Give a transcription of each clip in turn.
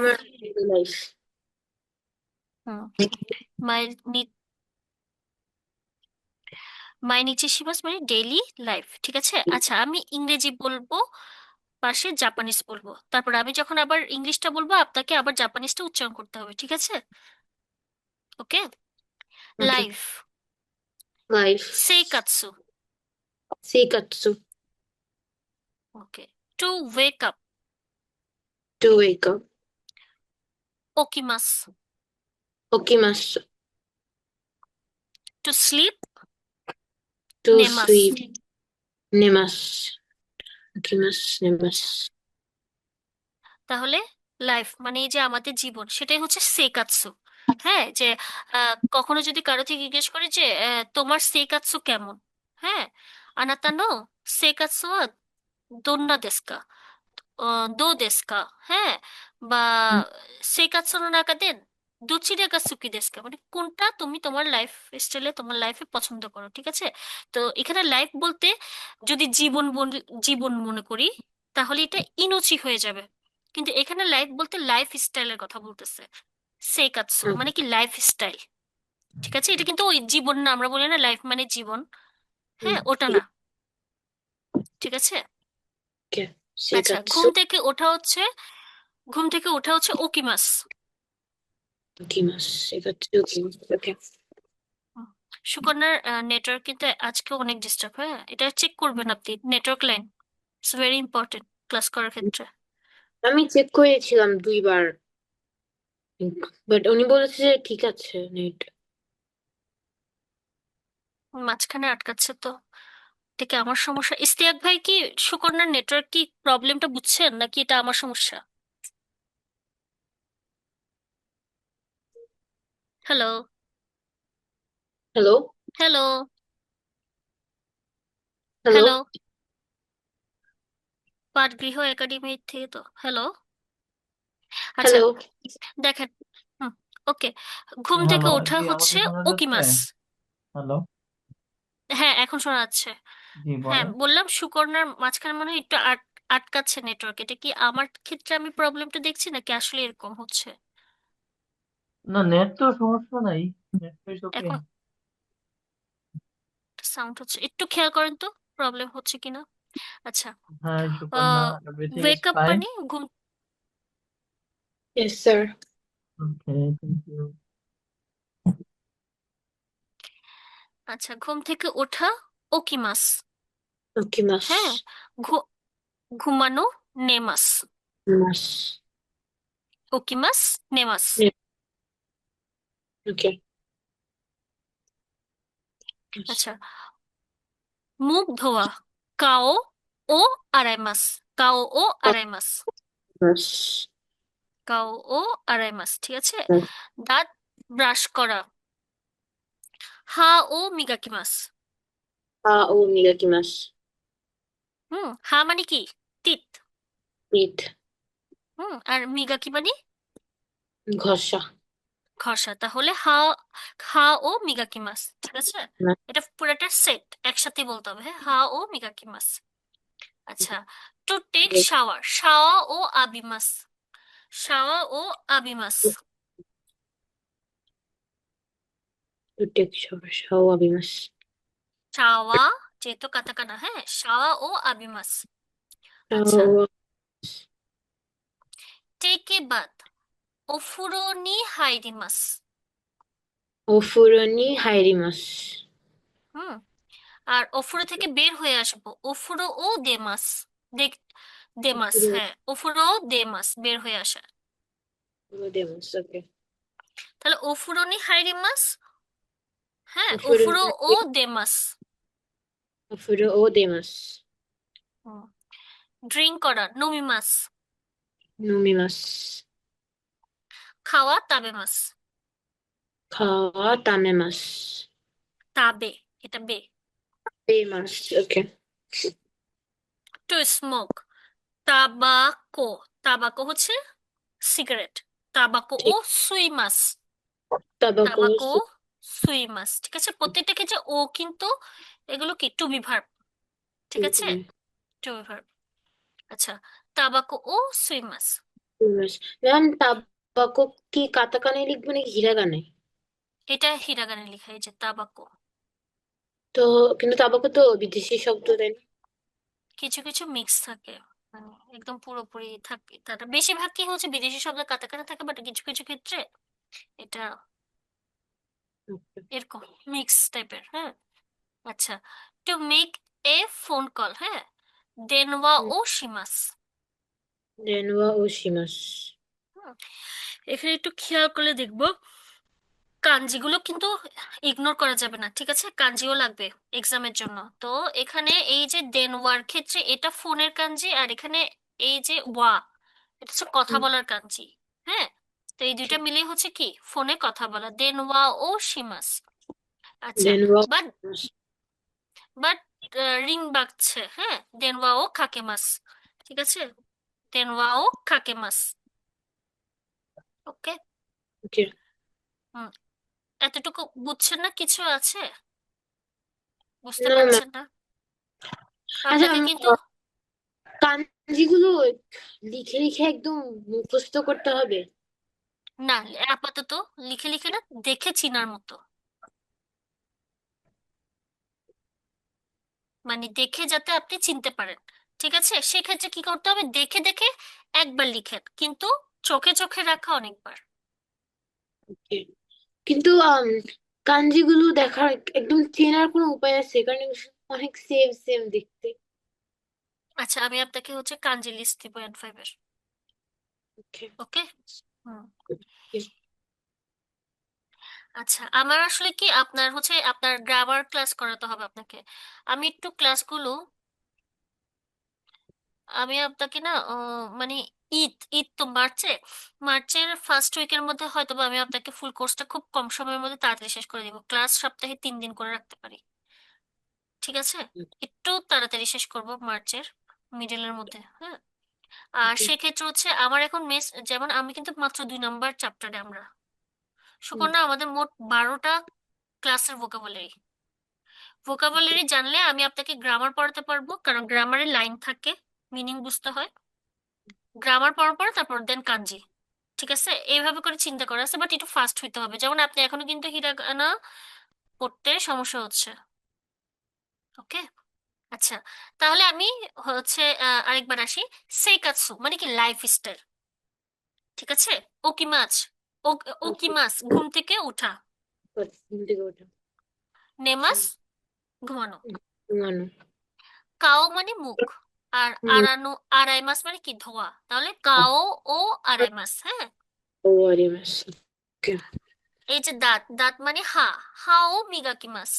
আমার লাইফ। হুম মায়ের মায়ের নিচে শিবাস মানে ডেইলি লাইফ, ঠিক আছে। আচ্ছা, আমি ইংরেজি বলবো, পাশে জাপানিজ বলবো, তারপর আমি যখন আবার ইংলিশটা বলবো আপনাকে আবার জাপানিজটা উচ্চারণ করতে হবে, ঠিক আছে? ওকে। ওকে। লাইফ। লাইফ। সেইকাতসু। সিকাটসু। Okay. To wake up. To wake up. ওকিমাস। ওকিমাসু। To sleep. টু নেমাস। স্লিপ। নেমাস। ওকিমাস নেমাস। তাহলে লাইফ মানে এই যে আমাদের জীবন, সেটাই হচ্ছে সেকাতসু। হ্যাঁ, যে কখনো যদি কারো থেকে জিজ্ঞেস করি যে তোমার সেকাতসু কেমন, হ্যাঁ, আনাতা নো সেকাতসু ওয়া দোন্না দেস্কা, দো দেস্কা, হ্যাঁ, বা সেকাতসু নো নাকা দে দুচিরে গা সুকি দেস্কা, মানে কোনটা তুমি তোমার লাইফ স্টাইলে তোমার লাইফে পছন্দ করো, ঠিক আছে। তো এখানে লাইফ বলতে যদি জীবন মনে করি তাহলে এটা ইনোচি হয়ে যাবে, কিন্তু এখানে লাইফ বলতে লাইফ স্টাইলের কথা বলতেছে। সেকাতসু মানে কি লাইফ স্টাইল, ঠিক আছে। এটা কিন্তু ওই জীবন না, আমরা বলি না লাইফ মানে জীবন, হ্যাঁ, ওটা না, ঠিক আছে। ওকে। আচ্ছা, সিকাটসু। ঘুম থেকে ওঠা হচ্ছে ওকিমাস। ওকিমাস। সিকাটসু ওকিমাস। ওকে। হুম। সুকন্যার নেটওয়ার্ক কিন্তু আজকে অনেক ডিস্টার্ব, হ্যাঁ, এটা চেক করবেন আপনি, network line it's very important class করার ক্ষেত্রে। আমি চেক করেছিলাম 2 বার, বাট উনি বলেছে যে ঠিক আছে নেট। মাঝখানে আটকাচ্ছে তো, এটা কি আমার সমস্যা? ইস্তিয়াক ভাই, কি সুকন্যার নেটওয়ার্ক কি প্রবলেমটা বুঝছেন নাকি এটা আমার সমস্যা? Hello. Hello. Hello. Hello. Hello. পাঠ গৃহ একাডেমি থেকে তো হ্যালো। আচ্ছা, হ্যালো। দেখেন। হুম। ওকে। ঘুম থেকে হ্যালো, ওঠা জি আমাকে হচ্ছে শোনা যাচ্ছে? ওকিমাস। হ্যালো। হ্যাঁ, এখন শোনা যাচ্ছে। জি হ্যাঁ, বলেন। বললাম সুকন্যার মাঝখানে মনে হয় একটু আটকাচ্ছে নেটওয়ার্ক, এটা কি আমার ক্ষেত্রে আমি প্রবলেমটা দেখছি নাকি আসলে এরকম হচ্ছে? না, নেট তো সমস্যা নাই। নেট তো ইজ ওকে। এখন সাউন্ড হচ্ছে, একটু খেয়াল করেন তো প্রবলেম হচ্ছে কিনা। আচ্ছা। হ্যাঁ Suparna, everything is wake up fine. মানে ঘুম। Yes sir. Okay, thank you. আচ্ছা, ঘুম থেকে ওঠা ওকিমাস। ওকে মাস। হ্যাঁ। ঘু- ঘুমানো নেমাস। মাস। ওকিমাস নেমাস। ওকে। আচ্ছা, মুখ ধোয়া কাও ও আরাইমাস। কাও ও আরাইমাস। মাস। কাও ও আরাইমাস, ঠিক আছে। দাঁত ব্রাশ করা হা ও মিগাকিমাস। আ ও মিগাকি মাস। হা মানে কি? তিত। পিঠ। আর মিগাকি মানে ঘষা। ঘষা, তাহলে হা, হা ও মিগাকিমাস, ঠিক আছে। এটা পুরোটা সেট একসাথে বলতে হবে, হ্যাঁ, হা ও মিগাকিমাস। আচ্ছা, টু টেক শাওয়ার শাওয়া ও আবিমাস। শাওয়া ও আবিমাস। টেক সমস্যা ও আবিমাস। শাওয়া যেহেতু কাতাকানা, হ্যাঁ, শাওয়া ও আবিমাস। আচ্ছা, ও টেকে বাদ ওফুরো নি হাইরিমাস। ও ফুরনি হাইরিমাস। হুম। আর ওফুরো থেকে বের হয়ে আসবো ওফুরো ও দেমাস। দেখ, দেমাস, হ্যাঁ, ওফুরো ও দেমাস বের হয়ে আসা। দেমাস। ওকে। তাহলে ওফুরো নি হাইরিমাস, হ্যাঁ, ও ফুরনি ওফুরো ও দেমাস। ও ফুরো ও দেমাস। ড্রিঙ্ক করা নমিমাস। নুমিমাস। খাওয়া তাবেমাস। খাওয়া তামেমাস। তাবে, এটা বে। বেমাস। ওকে। To smoke তাবাকো। তাবাকো হচ্ছে সিগারেট। তাবাকো ও ঠিক। সুইমাস। তাবাকো। তাবাকো ও সুইমাস, ঠিক আছে। প্রত্যেকটা ক্ষেত্রে ও কিন্তু, এগুলো কি টু বি ভার্ব, ঠিক আছে, টু বি ভার্ব। আচ্ছা, তাবাকো ও সুইমাস। দুই মাস। ম্যাম, তাবাকো কি কাতাকানায় লিখবো নাকি হিরাগানায়? এটা হিরাগানে লেখা, এই যে তাবাকো। তো কিন্তু তাবাকো তো বিদেশি শব্দ, তাই না? কিছু কিছু মিক্স থাকে, মানে একদম পুরোপুরি থাকে, তারা বেশিরভাগ কি হচ্ছে বিদেশি শব্দ কাছাকাছি থাকে, বাট কিছু কিছু ক্ষেত্রে এটা এরকম মিক্স টাইপের। হ্যাঁ, আচ্ছা। To make a phone call, হ্যাঁ, দেনওয়া ও শিমাস। রেনোয়া ও সীমাস। এখানে একটু খেয়াল করলে দেখবো কাঞ্জিগুলো কিন্তু ইগনোর করা যাবে না, ঠিক আছে? কাঞ্জিও লাগবে এক্সামের জন্য। তো এখানে এই যে দেনওয়ার ক্ষেত্রে এটা ফোনের কাঞ্জি, আর এখানে এই যে ওয়া, এটা হচ্ছে কথা বলার কাঞ্জি। হ্যাঁ, তো এই দুইটা মিলিয়ে হচ্ছে কি ফোনে কথা বলা, দেনওয়া ও শিমাস। আচ্ছা। রেনোয়া। বাট বাট রিং বাজছে, হ্যাঁ, দেনওয়া ও খাকেমাস। ঠিক আছে, দেনওয়া ও খাকেমাস। ওকে। ওকে। হুম, এতটুকু বুঝছেন না? কিছু আছে বুঝতে নো ম্যাম। পারছেন না? আচ্ছা, আপনাকে কিন্তু কাঞ্জিগুলো লিখে লিখে একদম মুখস্থ করতে হবে? না, আপাতত লিখে লিখে না, দেখে চিনার মতো, মানে দেখে যাতে আপনি চিনতে পারেন। ঠিক আছে, সেক্ষেত্রে কি করতে হবে, দেখে দেখে একবার লিখেন, কিন্তু চোখে চোখে রাখা অনেকবার। ওকে। কিন্তু কাঞ্জিগুলো দেখার একদম চেনার কোনো উপায় আছে? কারণ এগুলো অনেক সেম সেম দেখতে। আচ্ছা, আমি আপনাকে হচ্ছে কাঞ্জি লিস্ট দিব N5 এর। ওকে। ওকে। হুম। ওকে। আচ্ছা, আমার আসলে কি আপনার হচ্ছে আপনার গ্রামার ক্লাস করাতে হবে আপনাকে। আমি একটু ক্লাসগুলো, আমি আপনাকে না মানে ঈদ ঈদ তো মার্চে, মার্চের ফার্স্ট উইকের মধ্যে হয়তো বা আমি আপনাকে ফুল কোর্সটা খুব কম সময়ের মধ্যে তাড়াতাড়ি শেষ করে দিব। ক্লাস সপ্তাহে 3 দিন করে রাখতে পারি, ঠিক আছে? একটু তাড়াতাড়ি শেষ করব মার্চের মিডলের মধ্যে, হ্যাঁ। আর ওকে। সেক্ষেত্রে হচ্ছে আমার এখন মেস, যেমন আমি কিন্তু মাত্র 2 নাম্বার চ্যাপ্টারে আমরা, হুম। সুকন্যা আমাদের মোট 12টা ক্লাসের ভোকাবুলারি। ভোকাবুলারি জানলে আমি আপনাকে গ্রামার পড়াতে পারবো, কারণ গ্রামারে লাইন থাকে, মিনিং বুঝতে হয়। গ্রামার পড়ার পরে তারপর দেন কাঞ্জি। ঠিক আছে, এইভাবে করে চিন্তা করা আছে, বাট একটু ফাস্ট হইতে হবে। যেমন আপনি এখনো কিন্তু হিরাগানা পড়তে সমস্যা হচ্ছে। ওকে। আচ্ছা, তাহলে আমি হচ্ছে আরেকবার আসি। সেকাতসু মানে কি লাইফ স্টাইল, ঠিক আছে? ওকিমাচ, ওকে। ওকিমাস ঘুম থেকে ওঠা, ঘুম থেকে ওঠা। আচ্ছা। নেমাস ঘুমানো, ঘুমানো। কাও মানে মুখ, আর হুম। আরানো আড়াই মাস মানে কি ধোয়া, তাহলে কাও ও আড়াই মাস। হ্যাঁ, ও আরিমাস। ওকে। এই যে দাঁত, দাঁত মানে হা, হাও মিগাকিমাস।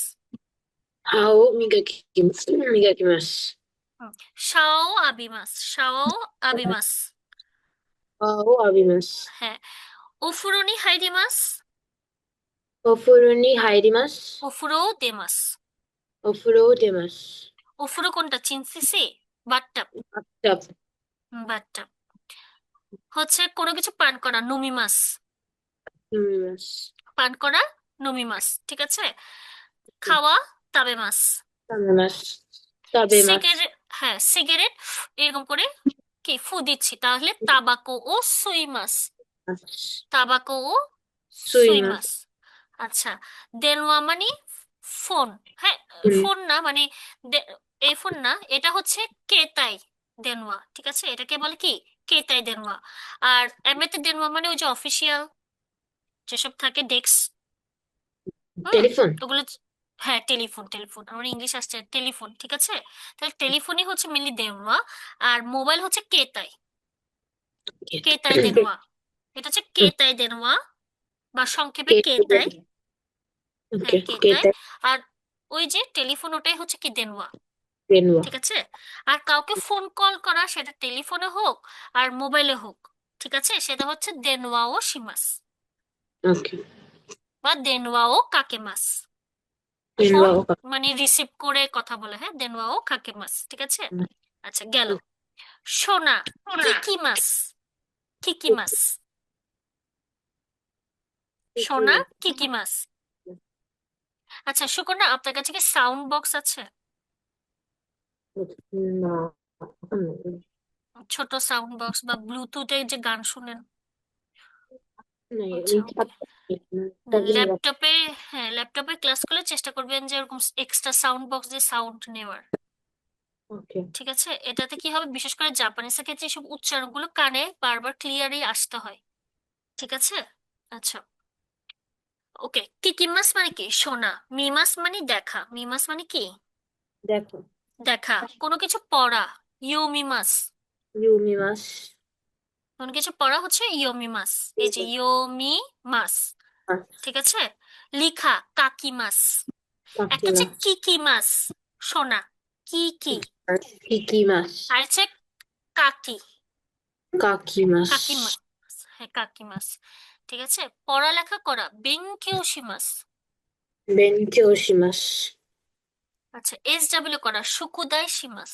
হাও মিগাকি মিগাকিমাস। হুম, শাও আবিমাস, শাও আবিমাস। হাও আবিমাস। হ্যাঁ, ওফুরনি হাইডিমাস, অফুরনি হাইরিমাস। ওফুরো দেমাস। অফুরো দেমাস। ওফুরো কোনটা চিনসিসি? বাথটাব, আচ্ছা। বাথটাব। হচ্ছে কোনো কিছু পান করা, নুমিমাস, নুমিমাস। পান করা নুমিমাস, ঠিক আছে? খাওয়া তাবেমাস। তামেমাস। তাবেমাস। সিগারেট, হ্যাঁ সিগারেট এরকম করে কি ফু দিচ্ছি, তাহলে তাবাকো ও সুইমাস, তাবাকো ও সুইমাস। সুইমাস। আচ্ছা, দেনওয়া মানে ফোন। হ্যাঁ, হুম। ফোন না মানে দে- এই ফোন না, এটা হচ্ছে কেতাই দেনওয়া, ঠিক আছে? এটাকে বলে কি কেতাই দেনওয়া। আর এমনিতে দেনওয়া মানে ওই যে অফিসিয়াল যেসব থাকে ডেস্ক, হুম, টেলিফোন। ওগুলো হ্যাঁ টেলিফোন, টেলিফোন আমার ইংলিশ আসছে, টেলিফোন, ঠিক আছে? তাহলে টেলিফোনই হচ্ছে মেনলি দেনওয়া, আর মোবাইল হচ্ছে কেতাই, কেতাই দেনওয়া। এটা হচ্ছে কেতাই দেনওয়া, বা সংক্ষেপে কেতাই। ওকে। হ্যাঁ, কেতাই। কেতা। আর ওই যে টেলিফোন, ওটাই হচ্ছে কি দেনওয়া, রেনুয়া। ঠিক আছে? আর কাউকে ফোন কল করা, সেটা টেলিফোনে হোক আর মোবাইলে হোক, ঠিক আছে, সেটা হচ্ছে দেনওয়া ও শিমাস, ওকে। বা দেনওয়া ও কাকেমাস। ফোন রেনুয়া ওকা। মানে রিসিভ করে কথা বলে, হ্যাঁ, দেনওয়া ও কাকেমাস, ঠিক আছে? আচ্ছা, গেল। সোনা, কিকি মাস, কিকি মাস, সোনা কিকি মাস। আচ্ছা সুকন্যা, আপনার কাছে কি সাউন্ড বক্স আছে? না। ছোট সাউন্ড বক্স বা ব্লুটুথে যে গান শুনেন। না, আচ্ছা আমি ওকে। চার্জিং রাখি। ল্যাপটপে, হ্যাঁ ল্যাপটপে ক্লাস করলে চেষ্টা করবেন যে এরকম এক্সট্রা সাউন্ড বক্স দিয়ে সাউন্ড নেওয়ার। ওকে। ঠিক আছে, এটাতে কি হবে, বিশেষ করে জাপানিজের ক্ষেত্রে এসব উচ্চারণগুলো কানে বারবার ক্লিয়ারই আসতে হয়। ঠিক আছে। আচ্ছা ওকে, কিকিমাস মানে কি শোনা, মিমাস মানে দেখা, মিমাস মানে কি দেখো। দেখা, কোনো কিছু পড়া, ইয়োমিমাস, ইউমিমাস। কোনো কিছু পড়া হচ্ছে ইয়োমিমাস, এই যে ইয়োমিমাস। ঠিক আছে। লিখা কাকিমাস। একটা হচ্ছে কাকিমাস। কিকিমাস, শোনা, কি কি, কিকিমাস। আর হচ্ছে কাকি, কাকিমাস। কাকিমাস, হ্যাঁ কাকিমাস। ঠিক আছে। পড়ালেখা করা বেনকিওশিমাস। বেঞ্চে ওশিমাস। আচ্ছা, SW করা সুকুদাই শিমাস,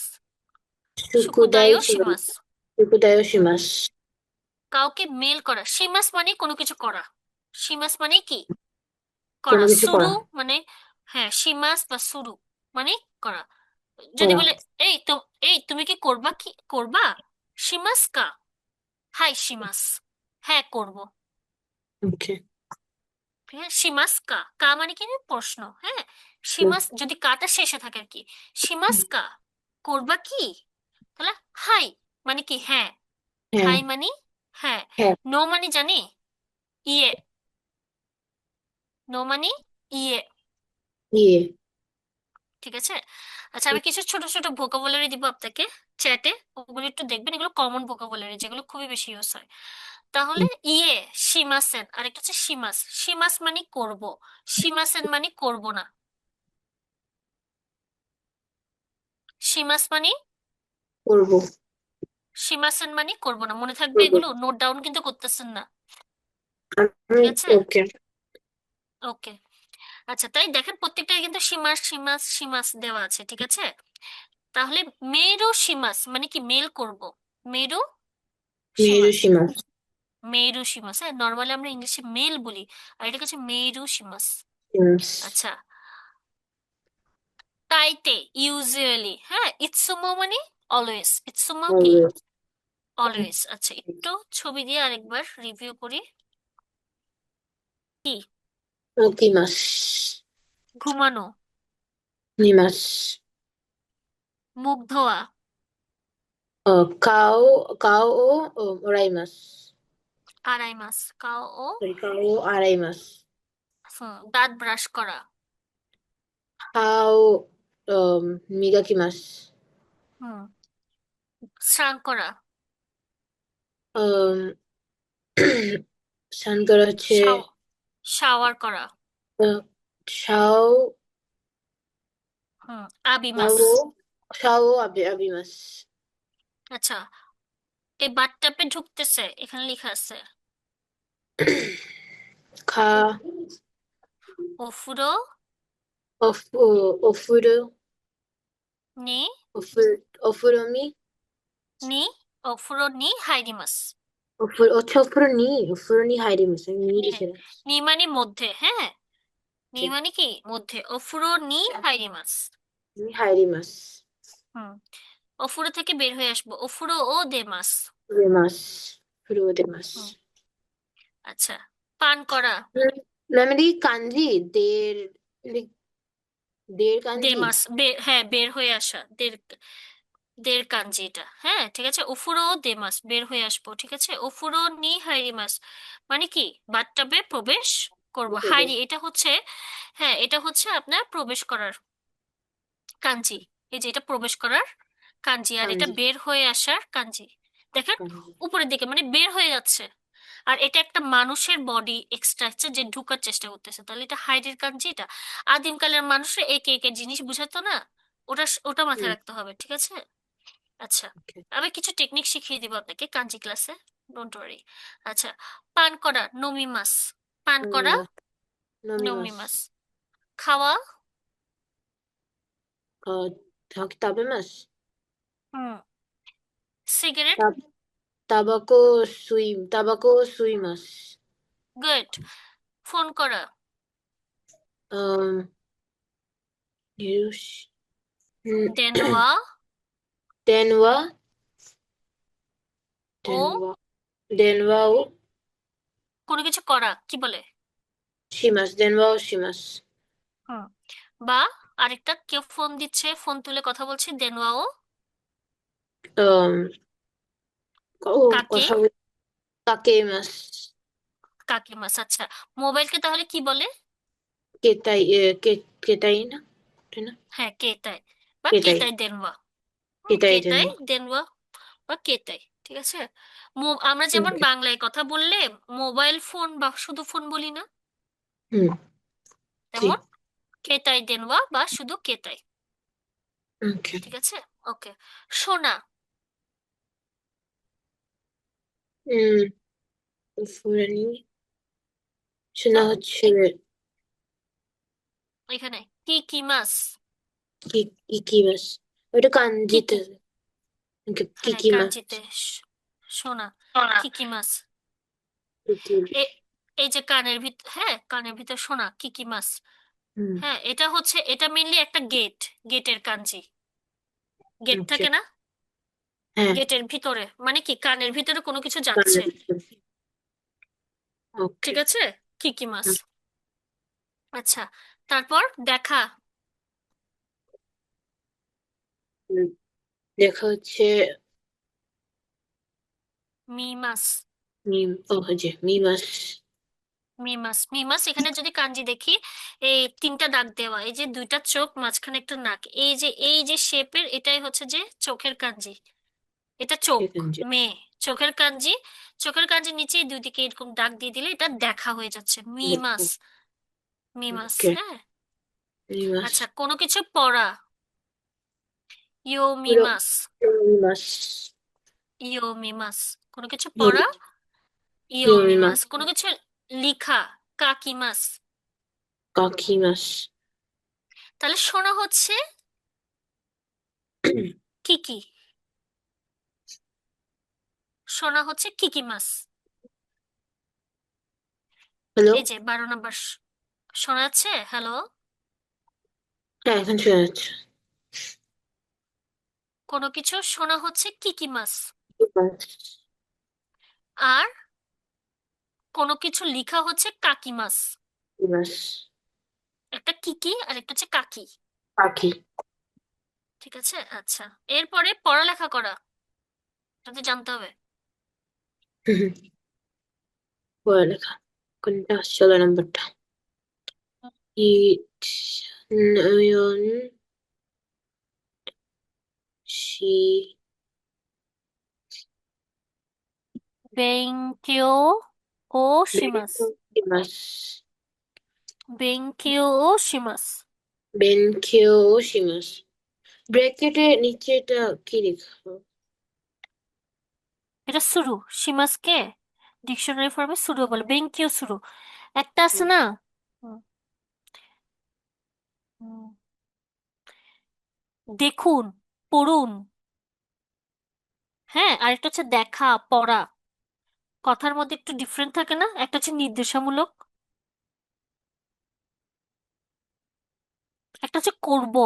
সুকুদাই সুকুদায়ও শিমাস। শিমাস। সুকুদাই হুম। ওশিমাস। কাউকে মেল করা শিমাস মানে কোনো কিছু করা, শিমাস মানে কি কোনো করা, কিছু সুরু করা। মানে, হ্যাঁ শিমাস বা সুরু মানে করা। যদি করা। বলে এই তো, এই তুমি কি করবা, কি করবা, শিমাস কা, হাই শিমাস, হ্যাঁ করব। ওকে। হ্যাঁ শিমাস কা, কা মানে কি প্রশ্ন, হ্যাঁ শিমাস যদি কাটা শেষে থাকে আর কি, শিমাস কা করবা কি, তাহলে হাই মানে কি হ্যাঁ, হ্যাঁ। হাই মানে হ্যাঁ, হ্যাঁ। নো মানে জানি ইয়ে, নো মানে ইয়ে। ইয়ে। ঠিক আছে। আচ্ছা আমি কিছু ছোট ছোট ভোকাবুলারি দিব আপনাকে চ্যাটে, ওগুলো একটু দেখবেন, এগুলো কমন ভোকাবুলারি যেগুলো খুবই বেশি ইউজ হয়। তাহলে ইয়ে, শিমাসেন, আরেকটা হচ্ছে শিমাস, শিমাস মানে করব, শিমাসেন মানে করব না, শিমাস মানে, করবো। শিমাসেন মানে করব না, মনে থাকবে করবো। এগুলো, নোট ডাউন কিন্তু করতেছেন না। আমি। ঠিক আছে। ওকে। ওকে। আচ্ছা তাই দেখেন প্রত্যেকটাই কিন্তু সীমাস সীমাস সীমাস দেওয়া আছে। ঠিক আছে। তাহলে মেরু সীমাস মানে কি মেল করব, মেরু সীমাস, মেরুসীমা। মেরু সীমাস, হ্যাঁ নর্মালি আমরা ইংলিশে মেল বলি, আর এটা হচ্ছে মেরু সীমাস। ইয়েস। আচ্ছা, তাইতে ইউজুয়ালি, হ্যাঁ ইটসুমো মানে অলওয়েজ, ইটসুমো কি অলওয়েজ। অলওয়েজ। আচ্ছা একটু ছবি দিয়ে আরেকবার রিভিউ করি। কি, ওকিমাস। ঘুমানো, নিমাস। মুখ ধোয়া, কাও। কাও ও ওরাইমাস। আড়াই মাস, কাও ও, সরি, কাও আড়াইমাস। দাঁত ব্রাশ করা, হাও মিগাকিমাস। হুম, স্নান করা, আম, শান্তর হচ্ছে শাওয়ার করা, আহ, শাও। হুম, আবিমাস। শাও। শাও আবিমাস। আচ্ছা, এই বাথটাবে ঢুকতেছে, এখানে লেখা আছে খা। ওফুরো ওফুরো। নি, ওফুরোমি। নি, ওফুরো নি হাইরিমাস। ওফুরো নি। ওফুরো নি হাইরিমাস, আমি নি হ্যাঁ, লিখে রাখছি। নি মানে মধ্যে, হ্যাঁ নি মানে কি মধ্যে, ওফুরো নি হাইরিমাস। নি হাইরিমাস। হুম, ওফুরো থেকে বের হয়ে আসবো, ওফুরো ও দেমাস। দেমাস। ফুরো দেমাস। হুম। আচ্ছা, পান করা, নর্মালি কাঞ্জি দের, দের কাঞ্জি। দেমাস হ্যাঁ বের হয়ে আসা, দের, দের কাঞ্জি এটা, হ্যাঁ ঠিক আছে, ওফুরো দেমাস বের হয়ে আসবো। ঠিক আছে, ওফুরো নি হাইরিমাস মানে কি বাথটাবে প্রবেশ করব, হাইরি এটা হচ্ছে, হ্যাঁ এটা হচ্ছে আপনার প্রবেশ করার কাঞ্জি, এই যে এটা প্রবেশ করার কাঞ্জি, আর এটা কাঞ্জি। বের হয়ে আসার কাঞ্জি। দেখেন কাঞ্জি। উপরের দিকে মানে বের হয়ে যাচ্ছে, আর এটা একটা মানুষের বডি স্ট্রাকচার যে ঢুকার চেষ্টা করতেছে, তাহলে এটা হাইরির কাঞ্জি। এটা আদিমকালের মানুষের একে একে জিনিস বুঝাতো না, ওটা ওটা মাথায় হুম। রাখতে হবে। ঠিক আছে। আচ্ছা, ওকে। আমি কিছু টেকনিক শিখিয়ে দিব আপনাকে কাঞ্জি ক্লাসে, ডোন্ট ওয়ারি। আচ্ছা, পান করা নমিমাস, পান করা নমিমাস। নমিমাস। নমিমাস, খাওয়া, তাবেমাস। হুম, সিগারেট, তা- তাবাকো তাবাকো সুইমাস। গুড, ফোন করা, আম, হিরোশ। দেনওয়া, তেনওয়া। ও ডেনওয়া। ডেনওয়া ও কোনো কিছু করা কি বলে? শিমাস। ডেনওয়া ও শিমাস। হুম। বা আরেকটা, কেউ ফোন দিচ্ছে, ফোন তুলে কথা বলছে, দেনওয়াও আম, ও কাকে, কথা বল। কাকে মাস। কাকে মাস। আচ্ছা, মোবাইলকে তাহলে কি বলে? কেতাই কেতাই না, তাই না? হ্যাঁ, কেতাই বা কেতাই। কেতাই দেনওয়া। কেতাই কেতাই ডেনওয়া। দেনওয়া বা কেতাই, ঠিক আছে। আমরা যেমন ওকে। বাংলায় কথা বললে মোবাইল ফোন বা শুধু ফোন বলি না, হুম। জি। তেমন কেতাই দেনওয়া বা শুধু কেতাই। ওকে। ঠিক আছে। ওকে। সোনা। হুম। ফুরানি। শোনা হুম, হচ্ছে এখানে কি কি মাস। কি কি মাস। ওইটা কি কাঞ্জিতে। কি, কি হ্যাঁ কি মাস। কাঞ্জিতে সোনা কি কি মাস। এ এই যে কানের ভিতর, হ্যাঁ কানের ভিতর সোনা কি কি মাস। হুম। হ্যাঁ, এটা হচ্ছে, এটা মেনলি একটা গেট, গেটের কাঞ্জি। গেট ওকে। থাকে না, হ্যাঁ। গেটের ভিতরে মানে কি কানের ভিতরে কোনো কিছু যাচ্ছে। কানের ভিতরে। ওকে। ঠিক আছে, কি কি মাস। আচ্ছা, তারপর দেখা। হুম। দেখা হচ্ছে মি মাস। মিম। ও যে মি মাস। মিমাস, মিমাস এখানে যদি কাঞ্জি দেখি, এই তিনটা দাগ দেওয়া, এই যে দুইটা চোখ, মাঝখানে একটা নাক, এই যে শেপের, এটাই হচ্ছে যে চোখের কাঞ্জি। এটা চোখ, কাঞ্জি। মেয়ে, চোখের কাঞ্জি। চোখের কাঞ্জির নিচে দুই দিকে এরকম দাগ দিয়ে দিলে এটা দেখা হয়ে যাচ্ছে মিমাস। মিমাস, ওকে। হ্যাঁ। মি মাস। আচ্ছা, কোনো কিছু পড়া, ইয়ো পুরো মিমাস। মি মাস। ইয়ো মিমাস, কোনো কিছু ইয়োমি। পড়া, ইয়ো ইয়োমি মাস। মিমাস। কোনো কিছু লিখা, কাকিমাস। কাকি মাস। তাহলে শোনা হচ্ছে কি কি, শোনা হচ্ছে কি কি মাস। হ্যালো। এই যে 12 নম্বর, শোনা যাচ্ছে? হ্যালো। হ্যাঁ, এখন শোনা যাচ্ছে। কোনো কিছু শোনা হচ্ছে কি কি মাস। কি মাস। আর কোনো কিছু লিখা হচ্ছে কাকি মাস। কি মাস। একটা কিকি আর একটা হচ্ছে কাকি। পাখি। ঠিক আছে। আচ্ছা, এরপরে পড়ালেখা করা, এটা তো জানতে হবে। পড়ালেখা। কোনটা 16 নম্বরটা? ইট নয়ন শি বেঙ্কিও ও শিমাস। মাস। বেঙ্কিও ও শিমাস। বেনখিও শিমাস। ব্র্যাকেটের নিচে এটা কি লেখা? এটা শুরু, শিমাসকে ডিকশনারি ফর্মে শুরু বলে, বেঙ্কিও শুরু। একটা আছে না, হুম, হুম, দেখুন, পড়ুন। হ্যাঁ, আরেকটা হচ্ছে দেখা, পড়া। কথার মধ্যে একটু ডিফারেন্ট থাকে না, একটা হচ্ছে নির্দেশামূলক, একটা হচ্ছে করব।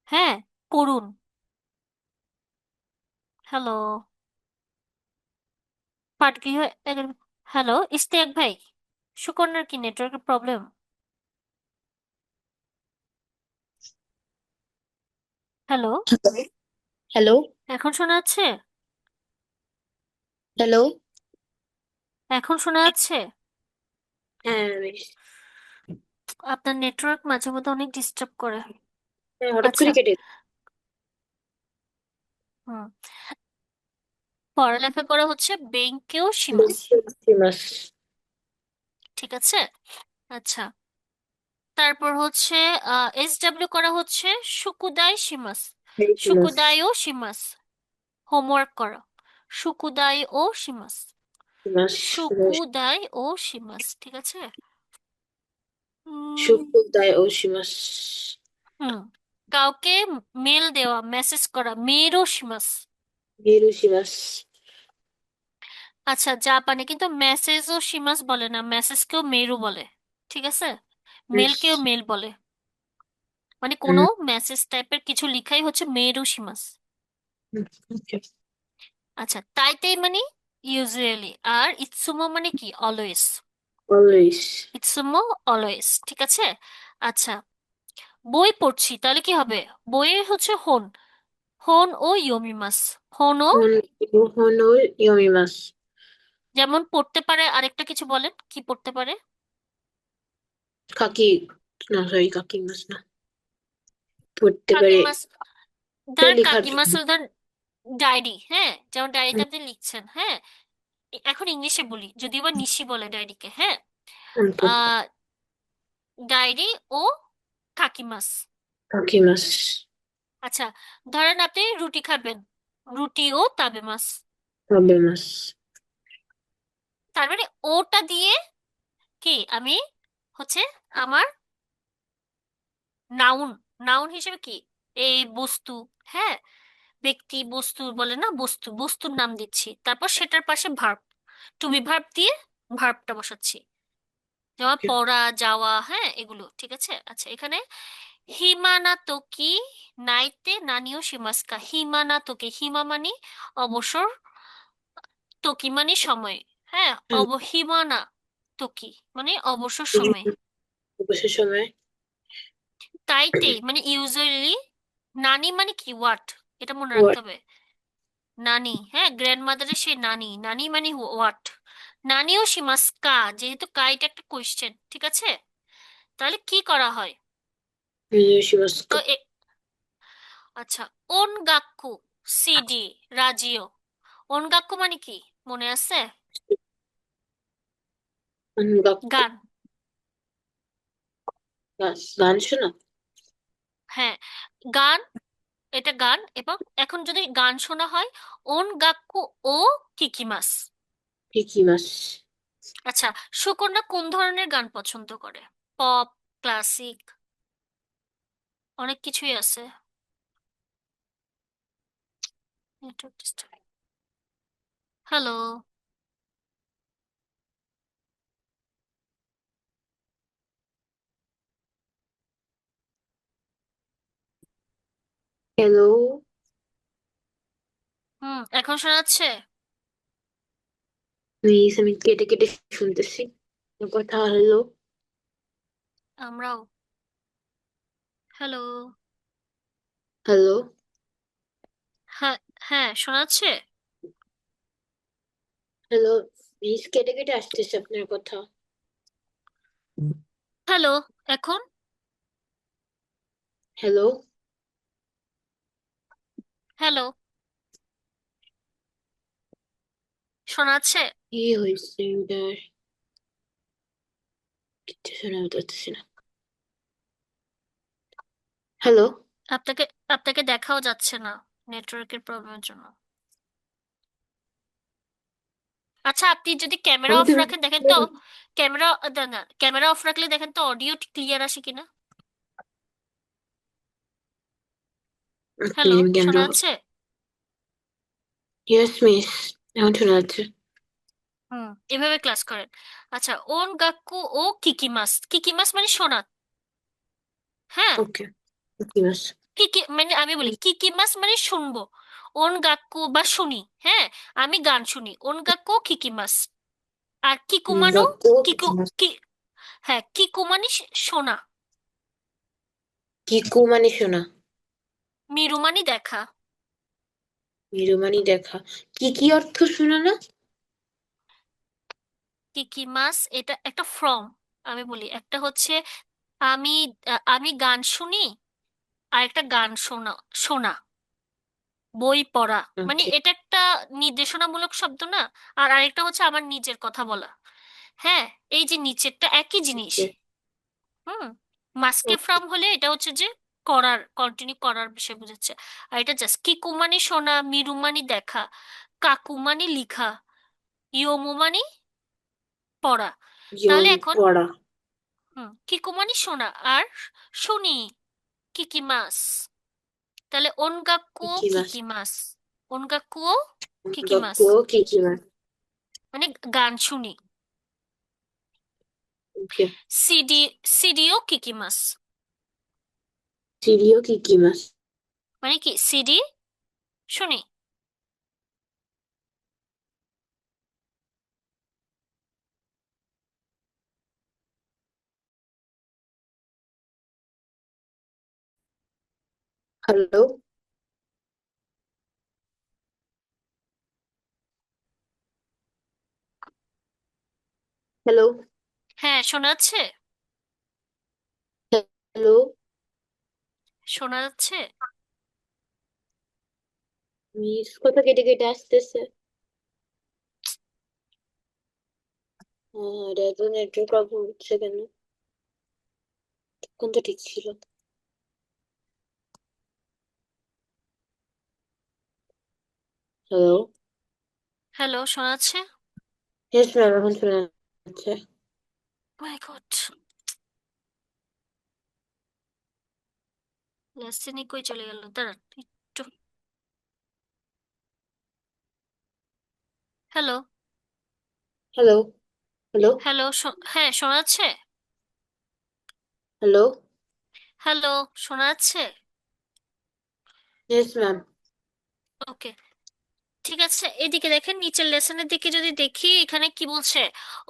হ্যাঁ, করুন। হ্যালো, পাটগৃহ হ্যালো ইশতিয়াক ভাই, সুকন্যার কি নেটওয়ার্কের প্রবলেম? Hello, hello. এখন শোনা যাচ্ছে? হ্যালো। এখন শোনা যাচ্ছে? হ্যাঁ বেশ। আপনার নেটওয়ার্ক মাঝে মধ্যে অনেক ডিস্টার্ব করে। হ্যাঁ, হঠাৎ আচ্ছা, করে কেটে হুম, পড়ালেখা করা হচ্ছে বেঙ্কেও শিমাস। বেশি মাস। ঠিক আছে। আচ্ছা, তারপর হচ্ছে SW করা হচ্ছে সুকুদাই শিমাস। বেশি মাস। সুকুদাই ও শিমাস, হোমওয়ার্ক করা, সুকুদাই ও শিমাস। মাস। সুকুদাই ও শিমাস, ঠিক আছে। উম শুক্রদায় ওশিমাস। হুম, কাউকে মেল দেওয়া, মেসেজ করা, মেরো শিমাস। হিরোশিমাস। আচ্ছা, জাপানে কিন্তু মেসেজ ও শিমাস বলে না, মেসেজকেও মেরু বলে। ঠিক আছে, মেলকেও মেল বলে। মানে কোনো মেসেজ টাইপের কিছু লিখাই হচ্ছে মেরু শিমাস। ওকে। আচ্ছা, তাইতেই মানে ইউজুয়ালি, আর ইৎসুমো মানে কি, অলওয়েজ। অলওয়েজ। ইৎসুমো অলওয়েজ, ঠিক আছে। আচ্ছা, বই পড়ছি, তাহলে কি হবে? বইয়ে হচ্ছে হন, হন ও ইয়োমিমাস, হন ও। হন হন ও ইয়মিমাস। যেমন পড়তে পারে, আরেকটা কিছু বলেন, কি পড়তে পারে? কাকি, না সরি কাকি মাস না, পড়তে পারে কাকিমাস, ধরেন লেখার জন্য। কাকিমাস ধরেন ডায়েরি, হ্যাঁ, যেমন ডায়েরিতে আপনি লিখছেন, হ্যাঁ। এখন ইংলিশে বলি, যদিও বা নিশি বলে ডায়েরিকে, হ্যাঁ। ওকে। আহ ডায়েরি ও কাকিমাস। কাকি মাস। আচ্ছা, ধরেন আপনি রুটি খাবেন, রুটি ও তাবেমাস। হবে মাস। তার মানে ওটা দিয়ে কি আমি হচ্ছে আমার নাউন, নাউন হিসেবে কি, এই বস্তু, হ্যাঁ, ব্যক্তি বস্তু বলে না, বস্তু, বস্তুর নাম দিচ্ছি, তারপর সেটার পাশে ভার্ব, টু বি ভার্ব দিয়ে ভার্বটা বসাচ্ছি। যেমন পড়া, যাওয়া, হ্যাঁ, এগুলো ঠিক আছে। আচ্ছা, এখানে হিমানা তোকি নাইতে নানিও শিমাস্কা। হিমানা তোকি, হিমা মানে অবসর, তোকি মানে সময়, হ্যাঁ। হিমানা তোকি মানে অবসর সময়। অবসর সময়। তাইতে মানে ইউজুয়ালি। নানি মানে কি, হোয়াট, এটা মনে রাখতে হোয়াট। হবে। নানি, হ্যাঁ, গ্র্যান্ড মাদারের সেই নানি, নানি মানে হোয়াট। নানিও শিমাস্কা, যেহেতু কাইটা একটা কোয়েশ্চেন, ঠিক আছে। তাহলে কি করা হয়? তো শিমাস্কা। আচ্ছা, ওনগাক্কু, সিডি, রাজিও। ওনগাক্কু মানে কি, মনে আছে? গাক্কু। গান, গান শোনা। হ্যাঁ, গান, এটা গান। এবং এখন যদি গান শোনা হয়, ওনগাক্কু ও কিকিমাস। কি মাস। আচ্ছা, সুকন্যা কোন ধরনের গান পছন্দ করে? পপ, ক্লাসিক, অনেক কিছুই আছে। Hello, hello. হুম, এখন শোনাচ্ছে? প্লিজ, আমি কেটে কেটে শুনতেছি তোর কথা। হ্যালো। আমরাও। হ্যালো। হ্যালো। হ্যাঁ, হ্যাঁ শোনাচ্ছে। হ্যালো। প্লিজ, কেটে কেটে আসতেছে আপনার কথা। হ্যালো, এখন? হ্যালো। হ্যালো, শোনাচ্ছে? কি হয়েছে এটার? কিচ্ছু শোনা যাচ্ছে না। হ্যালো। আপনাকে, আপনাকে দেখাও যাচ্ছে না নেটওয়ার্কের প্রবলেমের জন্য। আচ্ছা, আপনি যদি ক্যামেরা আমি অফ তো রাখেন দেখেন তো, ক্যামেরা, না না, ক্যামেরা অফ রাখলে দেখেন তো অডিও ক্লিয়ার আসে কিনা। হ্যালো, আমি কেন? শোনা যাচ্ছে? ইয়েস মিস, এখন শোনা যাচ্ছে। হুম, এভাবে ক্লাস করেন। আচ্ছা, ওন গাক্কু ও কিকিমাস, কিকিমাস মানে শোনা, হ্যাঁ। ওকে। কি মাস। কি কি মানে আমি বলি কি কি মাস মানে শুনবো, ওন গাক্কু বা শুনি, হ্যাঁ। আমি গান শুনি, ওন গাক্কু কিকি মাস। আর কিকুমানো, গাক্কু কিকু, কি মাস। কি, হ্যাঁ, কিকু মানে শোনা। কিকু মানে শোনা। মিরু মানে দেখা। মিরু মানে দেখা। কি কি অর্থ শোনা না? কিকি মাস এটা একটা ফর্ম। আমি বলি, একটা হচ্ছে আমি, আমি গান শুনি, আর একটা গান শোনা, শোনা, বই পড়া, মানে ওকে। এটা একটা নির্দেশনামূলক শব্দ না। আর আরেকটা হচ্ছে আমার নিজের কথা বলা, হ্যাঁ। এই যে নিচেরটা একই জিনিস। ওকে। হুম, মাস্কে ফ্রম হলে এটা হচ্ছে যে করার, কন্টিনিউ করার বিষয় বোঝাচ্ছে। আর এটা জাস্ট কিকু মানে শোনা, মিরু মানে দেখা, কাকু মানে লিখা, ইয়োমু মানে পড়া। তাহলে এখন, পড়া। কিকু মানে শোনা, আর শুনি কিকিমাস। তাহলে অনগাক্কুও কি মাস। কিকিমাস, অনগাক্কুও কিকিমাস গাক্কু কি মাস। মানে গান শুনি। ওকে। সিডি, সিডিও কিকিমাস সিরিও কি মাস। মানে কি, সিডি শুনি, হ্যালো, হ্যালো, হ্যাঁ, শোনা যাচ্ছে? হ্যালো। শোনা যাচ্ছে? মিস কথা কেটে কেটে আসতেছে। এটা তো নেটওয়ার্ক প্রবলেম হচ্ছে কেন? তখন তো ঠিক ছিল। হ্যালো। হ্যালো, শোনা যাচ্ছে? ইয়েস ম্যাম, এখন শোনা যাচ্ছে। মাই গড, লেসেনই কই চলে গেল, দাঁড়ান একটু। হ্যালো। হ্যালো, হ্যালো, হ্যালো, হ্যাঁ, শোনা যাচ্ছে? হ্যালো। হ্যালো, শোনা যাচ্ছে? Yes ma'am. ওকে, ঠিক আছে। এদিকে দেখেন, নিচের লেসনের দিকে যদি দেখি, এখানে কি বলছে?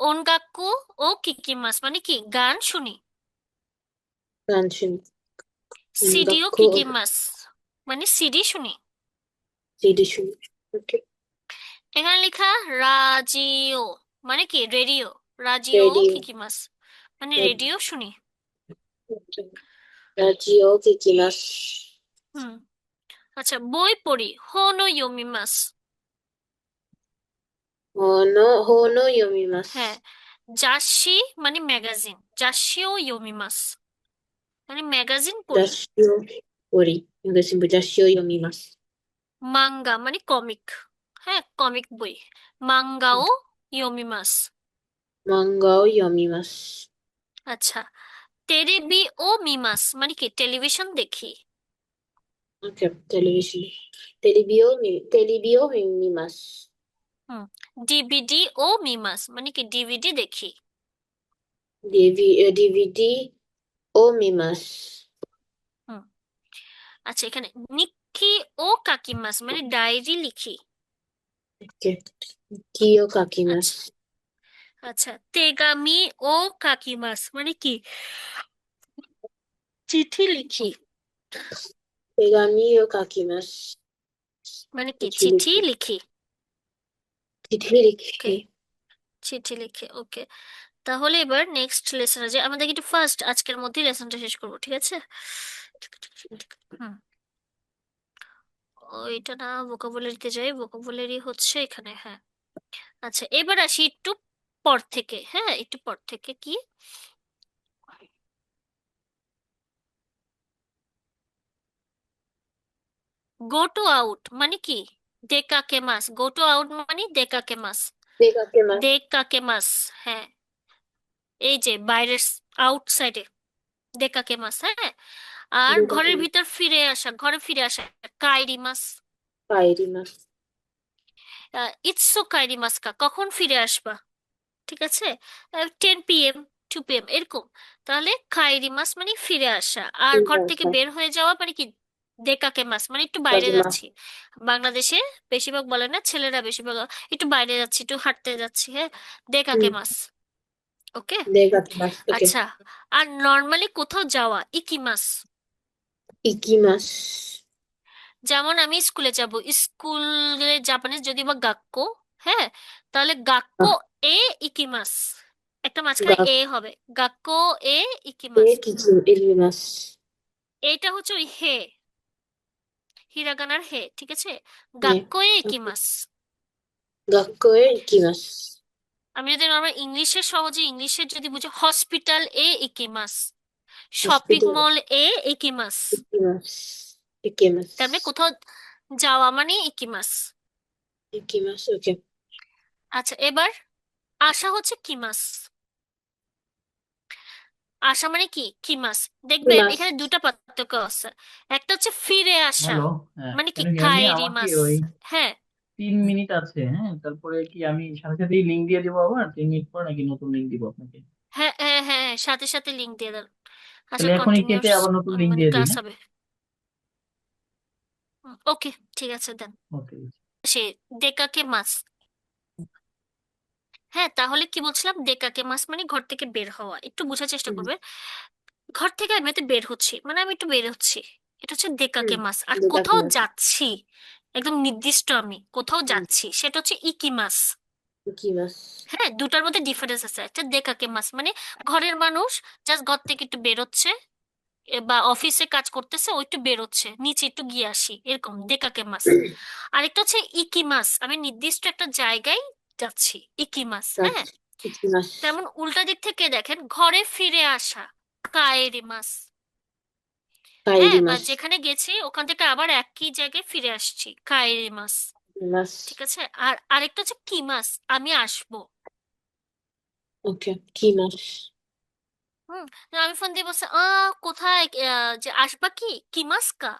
ওনগাক্কু ও কিকিমাস মানে কি? গান শুনি। গান শুনি। সিডি ও গাক্কু কিকিমাস মানে সিডি শুনি। সিডি শুনি। ওকে। এখানে লেখা রাজিও মানে কি? রেডিও। রাজিও ও রেডিও। কিকিমাস মানে রেডিও শুনি। রাজিও কিকিমাস। হুম। আচ্ছা, বই পড়ি। হোনো ইয়োমিমাস। হোনো হোনো ইয়োমিমাস। হ্যাঁ। জাসি মানে ম্যাগাজিন, জাসিও ইয়োমিমাস মানে ম্যাগাজিন পড়ি। জাসিও পড়ি। জাসিও ইয়োমিমাস। মাঙ্গা মানে কমিক। হ্যাঁ, কমিক বই। মাঙ্গাও ইয়োমিমাস। মাঙ্গাও ইয়োমিমাস। আচ্ছা, টেরেবি ও মিমাস মানে কি? টেলিভিশন দেখি। ওকে, টেলিভিশন। টেলিবিও মিমাস। হুম। ডিভিডি ও মিমাস মানে কি? ডিভিডি দেখি। ডিভিডি ও মিমাস। হুম। আচ্ছা, এখানে নিক্কি ও কাকিমাস মানে ডায়েরি লিখি। ওকে, কিও কাকিমাস। আচ্ছা। আচ্ছা, তেগামি ও কাকিমাস মানে কি? চিঠি লিখি। তেগামি ও কাকিমাস। মানে কি? চিঠি চিঠি লিখি। লিখি। চিঠি ওকে, লিখি। চিঠি লিখে। ওকে, তাহলে এবার নেক্সট লেসনে যে আমাদের একটু ফার্স্ট আজকের মধ্যেই লেসনটা শেষ করবো, ঠিক আছে? হুম। ওইটা না, ভোকাবুলারিতে যাই। ভোকাবুলারি হচ্ছে এখানে, হ্যাঁ। আচ্ছা, এবার আসি একটু পর থেকে। হ্যাঁ, একটু পর থেকে কি? গো টু আউট মানে কি? দেকাকে মাস। গো টু আউট মানে দেকাকে মাস। দেকাকেমাস। দেকাকে মাস। হ্যাঁ, এই যে বাইরের, আউটসাইডে দেকাকে মাস। হ্যাঁ। আর ঘরের দেকাকেমাস। ভিতর ফিরে আসা, ঘরে ফিরে আসা, কাইরি মাস। পাইরিমাস। ইটসো কাইরি মাসকা কখন ফিরে আসবা? ঠিক আছে, 10 PM, 2 PM এরকম। তাহলে কাইরি মাস মানে ফিরে আসা। আর ঘর থেকে দেকাকেমাস। বের হয়ে যাওয়া মানে কি? দেকাকে মাস মানে একটু বাইরে যাচ্ছি। বাংলাদেশে বেশিরভাগ বলে না, ছেলেরা বেশিরভাগ একটু বাইরে যাচ্ছি, একটু হাঁটতে যাচ্ছি। হ্যাঁ, দেকাকে হুম। মাস। ওকে। দেকাকেমাস। ওকে। আচ্ছা, আর নর্মালি কোথাও যাওয়া ইকিমাস। ইকিমাস। যেমন আমি স্কুলে যাব, স্কুলে জাপানিজ যদি বা গাক্কো। হ্যাঁ, তাহলে গাক্কো এ ইকিমাস, একটা মাঝখানে এ গাকে হবে। গাক্কো এ ইকিমাস। ইকিমাস। এইটা হচ্ছে ওই হে, হিরাগানার হে, ঠিক আছে? হ্যাঁ। গাক্কো এ ইকিমাস। গাক্কোয়ে ইকিমাস। আমি যদি নর্মাল ইংলিশে, সহজে ইংলিশে যদি বুঝি, হসপিটাল এ ইকিমাস, শপিং হসপিটাল মল এ ইকিমাস। ইকিমাস। ইকিমাস। তার মানে কোথাও যাওয়া মানে ইকিমাস। ইকিমাস। ওকে। আচ্ছা, এবার আসা হচ্ছে কিমাস। আসা মানে কি? কিমাস। দেখবেন ইকিমাস। এখানে দুটা পার্থক্য আছে। একটা হচ্ছে ফিরে আসা হ্যালো। হ্যাঁ, মানে কি? Can you hear me? কাইরি আমার কি মাস। ওই হ্যাঁ, 3 মিনিট আছে, হ্যাঁ, তারপরে কি আমি সাথে সাথেই লিঙ্ক দিয়ে দিব আবার 3 মিনিট পর, নাকি নতুন লিঙ্ক দিব আপনাকে? হ্যাঁ, হ্যাঁ, হ্যাঁ, হ্যাঁ, সাথে সাথে লিংক দিয়ে দেন। আচ্ছা, তাহলে এখনই কন্টিনিউস কেটে আবার নতুন লিঙ্ক মানে দিয়ে দিই, ক্লাস হ্যাঁ। হবে। ওকে, ঠিক আছে, দেন। ওকে। সে দেকাকে মাস। হ্যাঁ, তাহলে কি বলছিলাম? দেকাকে মাস মানে ঘর থেকে বের হওয়া। একটু বোঝার চেষ্টা করবে। ঘর থেকে আমি তো বের হচ্ছি মানে আমি একটু বের হচ্ছি। এটা হচ্ছে দেকাকে হুম। মাস। আর দুটাকে কোথাও মাছ। যাচ্ছি, একদম নির্দিষ্ট আমি কোথাও হুম। যাচ্ছি, সেটা হচ্ছে ইকি মাস। কি মাছ? হ্যাঁ, দুটার মধ্যে ডিফারেন্স আছে। একটা দেকাকে মাস মানে ঘরের মানুষ জাস্ট ঘর থেকে একটু বেরোচ্ছে, বা অফিসে কাজ করতেছে, ও একটু বেরোচ্ছে, নিচে একটু গিয়ে আসি, এরকম দেকাকে মাস। আরেকটা হচ্ছে ইকি মাস, আমি নির্দিষ্ট একটা জায়গায় যাচ্ছি, ইকি মাস। মাছ। হ্যাঁ, কি মাছ? তেমন উল্টা দিক থেকে দেখেন, ঘরে ফিরে আসা, কায়েরি মাস। হ্যাঁ, কাইরি বা মাছ। যেখানে গেছি ওখান থেকে আবার একই জায়গায় ফিরে আসছি, কায়েরি মাস। কি মাছ? ঠিক আছে। আর আরেকটা হচ্ছে কি মাস, আমি আসবো। ওকে, কি মাছ? হুম, আমি ফোন দিয়ে বলছে, কোথায়, যে আসবা কি, কি মাস কা?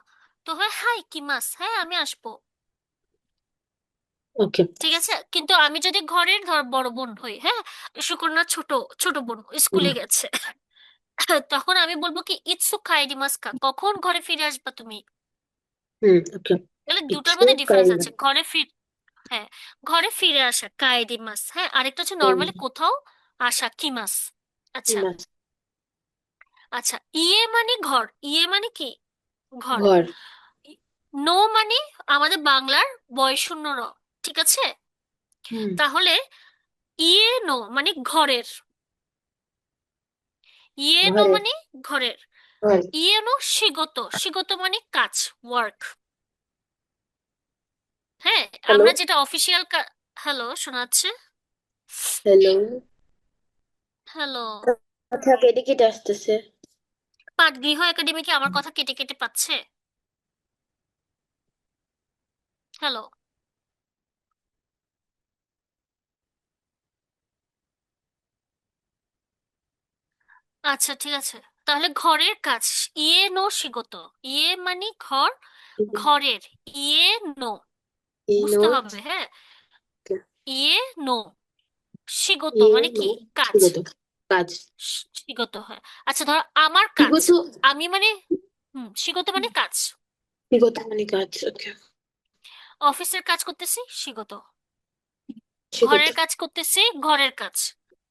তো হয়, হাই কি মাস, হ্যাঁ আমি আসবো। ওকে। ঠিক আছে, কিন্তু আমি যদি ঘরের ধর বড় বোন হই, হ্যাঁ, সুকন্যা ছোট ছোট বোন হুম। স্কুলে গেছে, তখন আমি বলবো কি, ইৎসু খাইরি মাস কা, কখন ঘরে ফিরে আসবা তুমি। হুম। ওকে। তাহলে দুটার ইটসু মধ্যে ডিফারেন্স কাইরি আছে, মাছ। ঘরে ফির, হ্যাঁ, ঘরে ফিরে আসা কাইরি মাস, হ্যাঁ, আরেকটা হচ্ছে হুম। নর্মালি কোথাও আসা কি মাস। কি আচ্ছা। মাছ? আচ্ছা, ইয়ে মানে ঘর, ইয়ে মানে কি, ঘর। ঘর। নো মানে আমাদের বাংলার বয়শূন্য র, ঠিক আছে। হুম। তাহলে ইয়ে নো মানে ঘরের, ইয়ে নো ঘরের। মানে ঘরের। ঘর। ইয়ে নো শিগত, শিগত মানে কাজ, ওয়ার্ক। হ্যাঁ, হ্যালো। আমরা যেটা অফিসিয়াল, হ্যালো শোনা যাচ্ছে? হ্যালো। হ্যালো। কথা কেটে কেটে আসতেছে। পাঠ গৃহ একাডেমি কি আমার কথা কেটে কেটে পাচ্ছে? হ্যালো। আচ্ছা ঠিক আছে, তাহলে ঘরের কাজ, ইয়ে নো শিগত, ইয়ে মানে ঘর, ঘরের, ইয়ে নো, এই নো। বুঝতে হবে, হ্যাঁ। ইয়ে নো শিগত ইয়ে মানে নো। কি, কাজ, বিগত। কাজ। শিগত হয়। আচ্ছা ধর আমার কাজ, বিগত। আমি মানে, শিগত মানে কাজ, বিগত মানে কাজ। ওকে। অফিসের কাজ করতেছি শিগত, শিগত। ঘরের কাজ করতেছি ঘরের কাজ।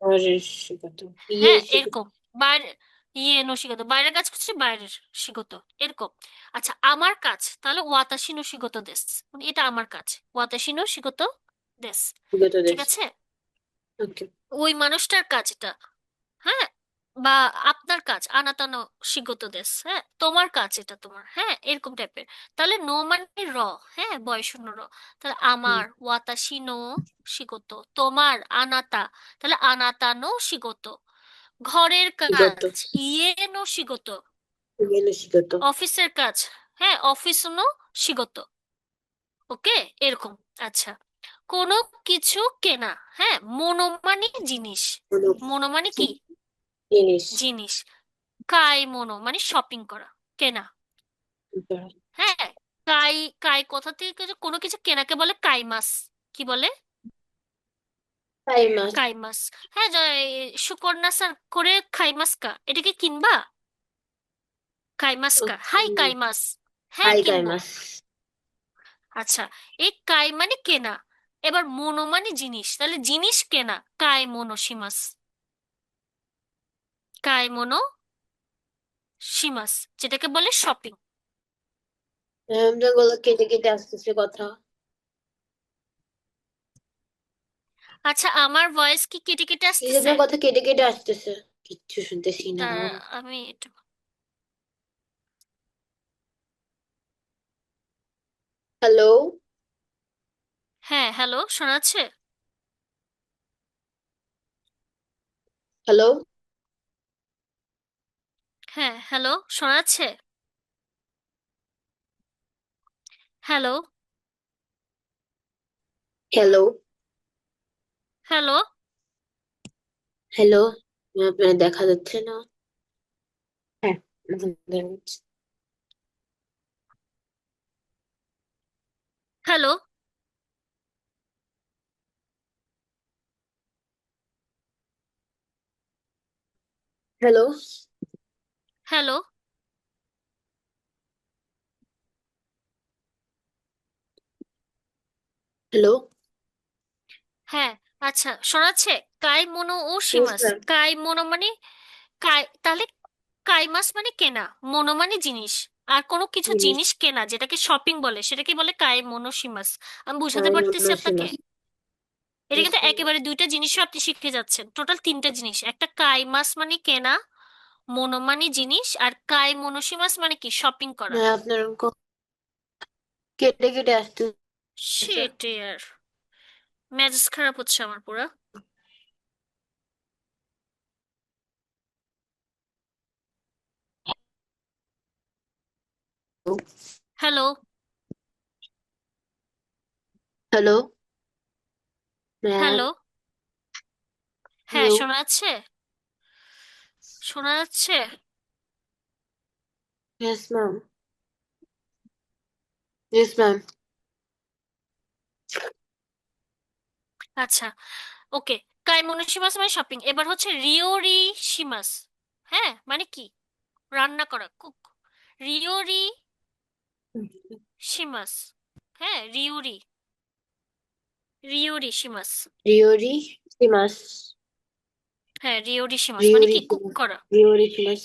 ঘরের শিগত। ইয়ে হ্যাঁ শিগত। এরকম, বাইরে, ইয়ে নো শিগত, বাইরের কাজ করছি বাইরের শিগত, এরকম। আচ্ছা আমার কাজ, তাহলে ওয়াতাশি নো শিগত দেস, মানে এটা আমার কাজ, ওয়াতাশি নো শিগত দেস। বিগত ঠিক দেশ। আছে, ওকে। ওই মানুষটার কাজ এটা। হ্যাঁ, বা আপনার কাজ, আনাতানো শিগত দেস, হ্যাঁ, তোমার কাজ এটা তোমার, হ্যাঁ, এরকম টাইপের। তাহলে নো মানে র, হ্যাঁ, বয়শূন্য র। তাহলে হুম। আমার, ওয়াতাশি নো শিগত, তোমার আনাতা, তাহলে আনাতানো শিগত, ঘরের বিগত। কাজ, ইয়ে নো শিগত, ইয়ে নো শিগত। অফিসের কাজ, হ্যাঁ, অফিস নো শিগত। ওকে, এরকম। আচ্ছা, কোনো কিছু কেনা, হ্যাঁ, মনো মানে জিনিস, কোনো মনো মানে কিছু কি, জিনিস। জিনিস। কাই মনো মানে শপিং করা, কেনা। হ্যাঁ, কাই, কাই কোথা থেকে যে কোনো কিছু কেনাকে বলে কাইমাস। কি বলে, তাই মাছ। কাইমাস। হ্যাঁ, সুকন্যা স্যার করে খাইমাস কা, এটা কি কিনবা, কাইমাস কা, ওকে। হাই কাইমাস, হ্যাঁ হাই গাই কিনবো। মাছ। আচ্ছা, এই কাই মানে কেনা, এবার মনো মানে জিনিস, তাহলে জিনিস কেনা, কাই মনো শিমাস, কাই মনো শিমাস, যেটাকে বলে শপিং। গুলো কেটে কেটে আসতেছে কথা। আচ্ছা, আমার ভয়েস কি কেটে কেটে এই যে আসতেছে? আপনার কথা কেটে কেটে আসতেছে। কিচ্ছু শুনতেছি না। আমি একটু, হ্যালো। হ্যাঁ হ্যালো শোনা যাচ্ছে? হ্যালো। হ্যাঁ হ্যালো শোনা যাচ্ছে? হ্যালো। হ্যালো। হ্যালো। হ্যালো। আপনার দেখা যাচ্ছে না। হ্যাঁ, এখন দেখা যাচ্ছে। হ্যালো। হ্যালো। হ্যালো। হ্যালো। হ্যাঁ, আচ্ছা শোনা যাচ্ছে, কাই মনো ও ইয়েস শিমাস। ম্যাম। কাই মনো মানে, কাই, তাহলে কাইমাস মানে কেনা, মনো মানে জিনিস, আর কোনো কিছু জিনিস। জিনিস কেনা যেটাকে শপিং বলে সেটাকে বলে কাইমোনোসিমাস। আমি বুঝাতে আর পারতেছি আপনাকে? মনোসীমা। এটা কিন্তু একেবারে দুইটা জিনিসও আপনি শিখতে যাচ্ছেন, টোটাল তিনটা জিনিস। একটা কাইমাস মানে কেনা, মোনো মানে জিনিস, আর কাইমোনোসিমাস মানে কি শপিং করা। হ্যাঁ, আপনার কেটে কেটে আসতেছে। সেটার মেজাজ খারাপ হচ্ছে আমার পুরো। হ্যালো? হ্যালো। হ্যাঁ। হ্যালো? হ্যাঁ, হ্যালো। শোনা যাচ্ছে? শোনা যাচ্ছে? Yes ma'am. Yes ma'am. আচ্ছা, ওকে। কাইমোনোসিমাস মানে শপিং। এবার হচ্ছে রিওরি শিমাস। হ্যাঁ, মানে কি? রান্না করা, কুক। রিওরি শিমাস। হ্যাঁ, রিওরি, রিওরি শিমাস। রিওরি সিমাস। হ্যাঁ, রিওরি শিমাস মানে রিওরি কি? কুক সিমাস। করা। রিওরি সিমাস।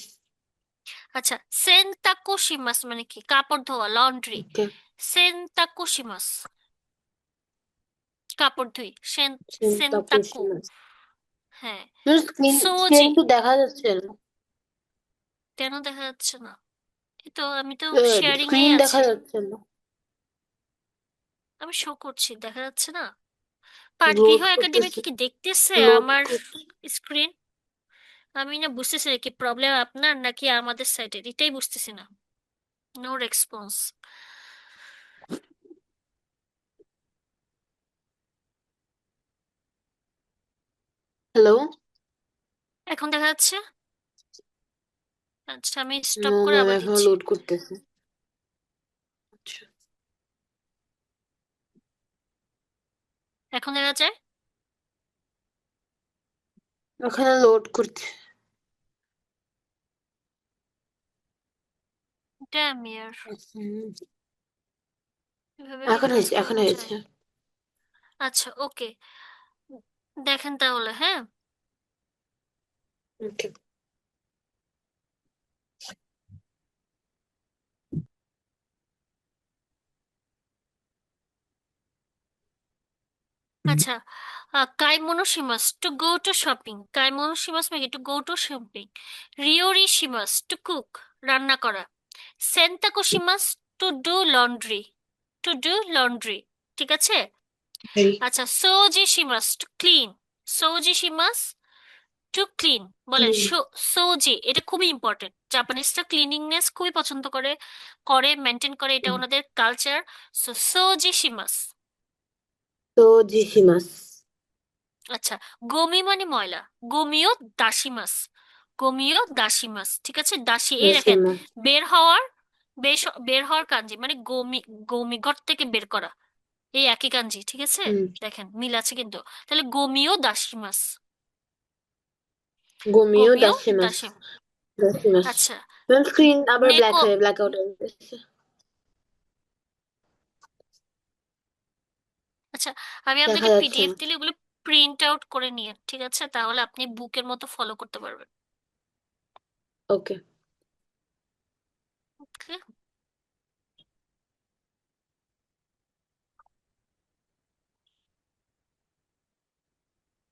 আচ্ছা, সেনতাকু শিমাস মানে কি? কাপড় ধোয়া, লন্ড্রি। ওকে। সেনতাকু শিমাস, কাপড় ধুই। সেন্তাকু সেনতাকু। সিমাস। হ্যাঁ। স্ক্রিন স্ক্রিন সোজি। তো দেখা যাচ্ছে না। কেন দেখা যাচ্ছে না? এই তো আমি তো শেয়ারিং এই স্ক্রিন আছি। দেখা যাচ্ছে না। আমি শো করছি, দেখা যাচ্ছে না? পাঠগৃহ লোড একাডেমি করতেছে। কি দেখতেছে লোড আমার করতে। স্ক্রিন? আমি না বুঝতেছি কি প্রবলেম আপনার নাকি আমাদের সাইডের, এটাই বুঝতেছি না। No response. হ্যালো। এখন দেখা যাচ্ছে? আচ্ছা, আমি স্টপ নো করে ম্যাম, আবার এখনো দিচ্ছি। লোড করতেছে। আচ্ছা। এখন দেখা যায়? ওখানে লোড করছে। ড্যাম ইয়ার, হুম, এভাবে কি এখন কাজ হয়েছে, এখন করা হয়েছে। যায়? আচ্ছা, ওকে। দেখেন তাহলে, হ্যাঁ। ওকে। আচ্ছা, কাইমোনোসিমাস টু গো টু শপিং। কাইমোনোসিমাস মানে টু গো টু শপিং। রিওরিসিমাস টু কুক, রান্না করা। সেন্তাকোসিমাস to do laundry, to do laundry. ঠিক আছে? আচ্ছা, সোজিসিমাস টু ক্লিন। সোজিসিমাস টু ক্লিন। বলেন ক্লিন। সোজি, এটা খুবই ইম্পর্টেন্ট। জাপানিজরা ক্লিনিংনেস খুবই পছন্দ করে, করে মেনটেন করে, এটা ওনাদের কালচার। সো সোজিসিমাস। তো জিসিমাস। আচ্ছা, গমি মানে ময়লা। গমিও দাসিমাস। গমিও দাসিমাস, ঠিক আছে? দাসী, এই দেখেন, জিসিমাস। বের হওয়ার, বের হওয়ার কাঞ্জি মানে গমি। গমি ঘর থেকে বের করা, এই একই কাঞ্জি, ঠিক আছে? হুম। দেখেন মিল আছে কিন্তু। তাহলে গমিও দাসিমাস। গোমিও গমিও দাসিমাস। দাসি। দাসিমাস। আচ্ছা, স্ক্রিন আবার ব্ল্যাক নেকো। হয়ে ব্ল্যাক আউট হয়ে গেছে। আচ্ছা, আমি দেখা আপনাকে যাচ্ছে পিডিএফ না। দিলে এগুলো প্রিন্ট আউট করে নিয়ে, ঠিক আছে? তাহলে আপনি বুকের মতো ফলো করতে পারবেন। ওকে। ওকে।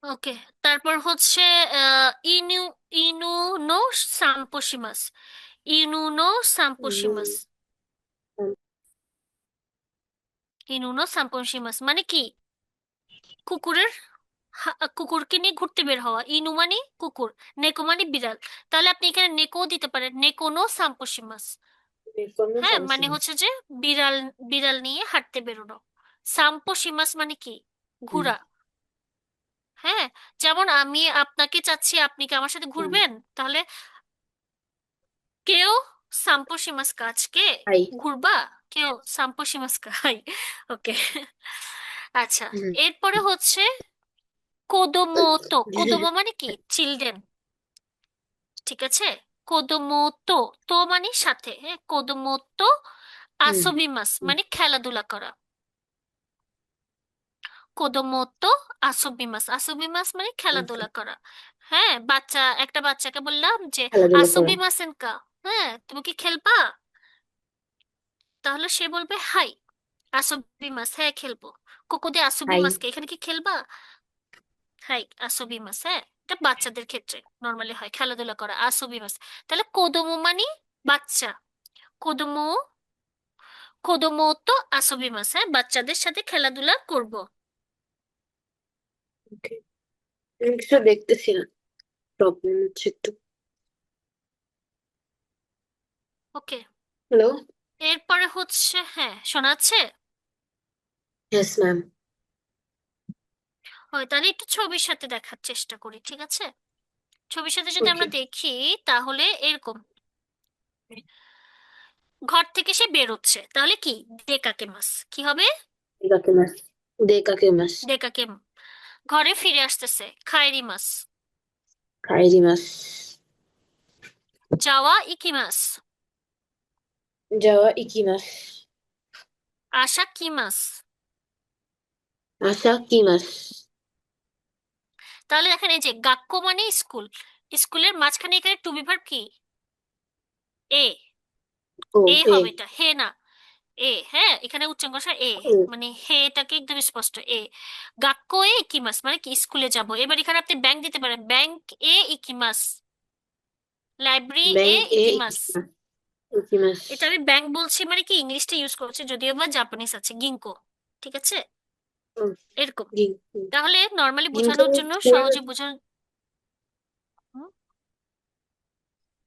ওকে, তারপর হচ্ছে ইনু, ইনুনো সাম্পোসিমাস। ইনুনো সাম্পোসিমাস। ইনুনো সাম্পোসিমাস মানে কি? কুকুরের, কুকুরকে নিয়ে ঘুরতে বের হওয়া। ইনু মানে কুকুর, নেকো মানে বিড়াল। তাহলে আপনি এখানে নেকো দিতে পারেন, নেকোনো সাম্পোসিমাস। হ্যাঁ, মানে হচ্ছে যে বিড়াল, বিড়াল নিয়ে হাঁটতে বেরোনো। সাম্পোসিমাস মানে কি? ঘোরা। হ্যাঁ, যেমন আমি আপনাকে চাচ্ছি, আপনি কি আমার সাথে ঘুরবেন? তাহলে কেউ সাম্পোসিমাস্কা, আজকে হাই। ঘুরবা? কেউ সাম্পোসিমাস্কা, হাই। ওকে। আচ্ছা, এরপরে হচ্ছে কোদোমো। তো কোদোমো মানে কি? চিলড্রেন, ঠিক আছে? কোদোমো তো, তো মানে সাথে, হ্যাঁ, কোদোমো তো আসোবিমাস মানে খেলাধুলা করা। কোদোমো তো আসোবিমাস, আসোবিমাস মানে খেলাধুলা করা। হ্যাঁ, বাচ্চা, একটা বাচ্চাকে বললাম যে খেলাধুলা করা। আসোবিমাসেন কা, হ্যাঁ তুমি কি খেলবা? তাহলে সে বলবে হাই আসবিমাস, হ্যাঁ খেলবো। কোকো দে হাই। আসবিমাস, কে এখানে কি খেলবা? হাই আসবিমাস, হ্যাঁ। এটা বাচ্চাদের ক্ষেত্রে নর্মালি হয়, খেলাধুলা করা, আসবিমাস। তাহলে কোদোমো মানে বাচ্চা, কোদোমো, কোদোমো তো আসবিমাস, হ্যাঁ বাচ্চাদের সাথে খেলাধুলা করব। ওকে, আমি কিছু দেখতেছি না, প্রবলেম হচ্ছে একটু। ওকে, হ্যালো। এরপরে হচ্ছে, হ্যাঁ শোনা যাচ্ছে? Yes ma'am. হয় তাহলে একটু ছবির সাথে দেখার চেষ্টা করি, ঠিক আছে? ছবির সাথে যদি ওকে। আমরা দেখি তাহলে এরকম, ঘর থেকে সে বেরোচ্ছে, তাহলে কি ডেকাকে মাস কি হবে? কাকে মাস। দে কাকে মাস। ডেকাকে। ঘরে ফিরে আসতেছে, খায়রি মাস। কাইরি মাস। যাওয়া ইকিমাস। যাওয়া ইকি মাস। আসা কি মাস। আসা কি মাস। তাহলে দেখেন এই যে গাক্কো মানে স্কুল, স্কুলের মাঝখানে এখানে টু বি ভার্ব কি? এ। ও। এ এ। হবে এটা, হে না। এ, হ্যাঁ এখানে উচ্চাঙ্গসা এ, ও। মানে হে এটাকে একদম স্পষ্ট এ। গাক্কো এ ইকিমাস মানে কি স্কুলে যাব। এবার এখানে আপনি ব্যাংক দিতে পারেন, ব্যাংক এ ইকিমাস, লাইব্রেরি এ ব্যাংক এ ইকিমাস। ইকি মাস। ইকি মাস। এটা আমি ব্যাংক বলছি মানে কি ইংলিশটা ইউজ করছি, যদিও বা জাপানিজ আছে গিঙ্কো, ঠিক আছে? ও। এরকম। গিং। তাহলে নর্মালি গিঙ্কো বোঝানোর জন্য, স্কুল। সহজে বোঝানো। হুম,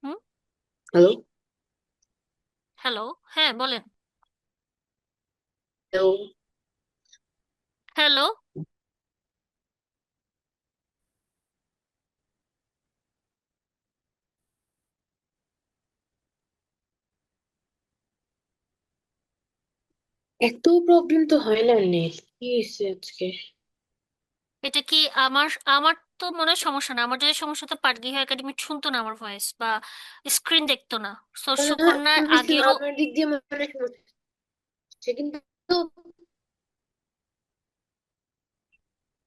হুম, হ্যালো। হ্যালো, হ্যাঁ বলেন। হ্যালো। হ্যালো। এত প্রবলেম তো হয় না নেট, কি হয়েছে আজকে? এটা কি আমার আমার তো মনে হয় সমস্যা না, আমার যদি সমস্যা হতো পাটগিহা একাডেমি শুনতো না আমার ভয়েস, বা স্ক্রিন দেখতো না। তো সুকন্যার আগেরও। আমার দিক দিয়ে মনে হয় সমস্যা হচ্ছে, কিন্তু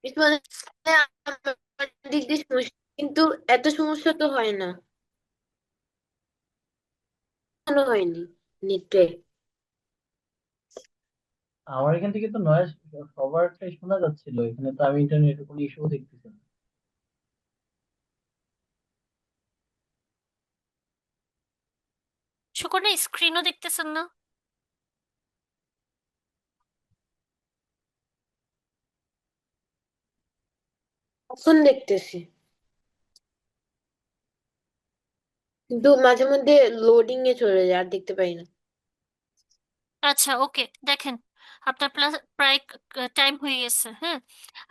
কিন্তু মানে আমার দিক দিয়ে সমস্যা, কিন্তু এত সমস্যা তো হয় না, কোনো হয়নি নেটে। আমার এখান থেকে তো নয়েজ সবারটাই শোনা যাচ্ছিল, এখানে তো আমি ইন্টারনেটের কোনো ইস্যু দেখতেছি না। সুকন্যা স্ক্রিনও দেখতেছেন না? এখন দেখতেছি, কিন্তু মাঝে মধ্যে লোডিং এ চলে যায়, আর দেখতে পাই না। আচ্ছা ওকে, দেখেন আপনার প্রায় টাইম হয়ে গেছে, হ্যাঁ।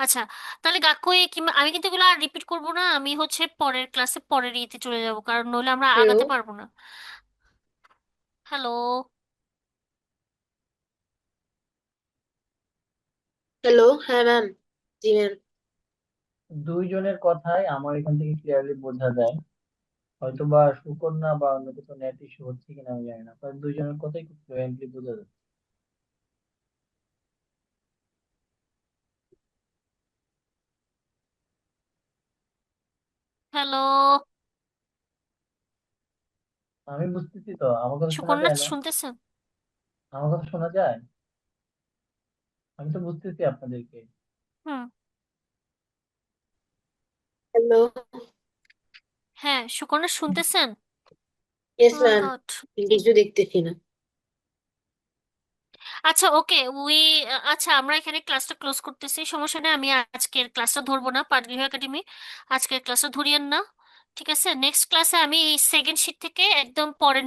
আচ্ছা, তাহলে গাক্কোয়ে কিংবা, আমি কিন্তু এগুলো আর রিপিট করবো না, আমি হচ্ছে পরের ক্লাসে পরের ইয়েতে চলে যাব, কারণ নইলে আমরা হ্যালো। আগাতে পারবো না। হ্যালো। হ্যালো, হ্যাঁ ম্যাম। জি ম্যাম। দুইজনের কথাই আমার এখান থেকে ক্লিয়ারলি বোঝা যায়। হয়তো বা সুকন্যা বা অন্য কিছু নেট ইস্যু হচ্ছে কিনা আমি জানি না, তবে দুইজনের কথাই খুব ফ্লুয়েন্টলি বোঝা যাচ্ছে। হ্যালো। আমি বুঝতেছি তো, আমার কথা শোনা সুকন্যা যায় না? শুনতেছেন? আমার কথা শোনা যায়? আমি তো বুঝতেছি আপনাদেরকে। হুম। হ্যালো। হ্যাঁ সুকন্যা শুনতেছেন? ও ইয়েস মাই ম্যাম। গড। কিছু দেখতেছি না। আচ্ছা ওকে, উই, আচ্ছা আমরা এখানে ক্লাসটা ক্লোজ করতেছি, সমস্যা নেই, আমি আজকের ক্লাসটা ধরবো না, পাটগৃহ একাডেমি আজকের ক্লাসটা ধরিয়েন না। ঠিক আছে, নেক্সট ক্লাসে আমি সেকেন্ড শিট থেকে একদম পরের